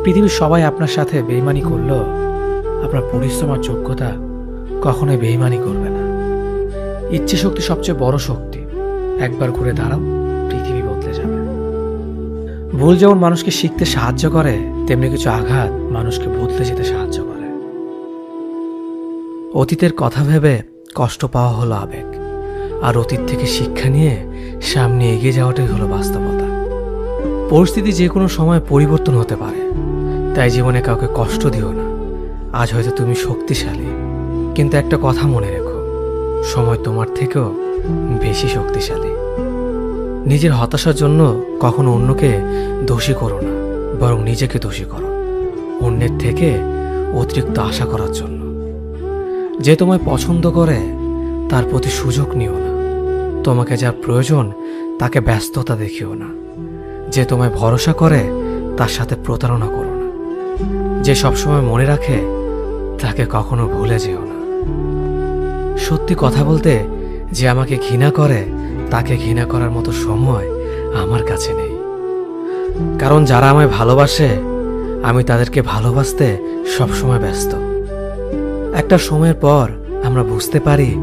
পৃথিবীর সবাই আপনার সাথে বেইমানি করলেও আপনার পরিশ্রম আর যোগ্যতা কখনোই বেইমানি করবে না। ইচ্ছে শক্তি সবচেয়ে বড় শক্তি। একবার ঘুরে দাঁড়াও, পৃথিবী বদলে যাবে। ভুল যেমন মানুষকে শিখতে সাহায্য করে, তেমনি কিছু আঘাত মানুষকে বদলে যেতে সাহায্য করে। অতীতের কথা ভেবে কষ্ট পাওয়া হলো আবেগ, আর অতীত থেকে শিক্ষা নিয়ে সামনে এগিয়ে যাওয়াটাই হলো বাস্তবতা। পরিস্থিতি যে কোনো সময় পরিবর্তন হতে পারে, তাই জীবনে কাউকে কষ্ট দিও না। আজ হয়তো তুমি শক্তিশালী, কিন্তু একটা কথা মনে রেখো, সময় তোমার থেকেও বেশি শক্তিশালী। নিজের হতাশার জন্য কখনো অন্যকে দোষী করো না, বরং নিজেকে দোষী করো অন্যের থেকে অতিরিক্ত আশা করার জন্য। যে তোমায় পছন্দ করে তার প্রতি সুযোগ নিও না। তোমাকে যার প্রয়োজন তাকে ব্যস্ততা দেখিও না। যে তোমায় ভরসা করে তার সাথে প্রতারণা করো না। যে সবসময় মনে রাখে তাকে কখনো ভুলে যেও না। সত্যি কথা বলতে, যে আমাকে ঘৃণা করে তাকে ঘৃণা করার মতো সময় আমার কাছে নেই। কারণ যারা আমায় ভালোবাসে, আমি তাদেরকে ভালোবাসতে সবসময় ব্যস্ত। একটা সময়ের পর আমরা বুঝতে পারি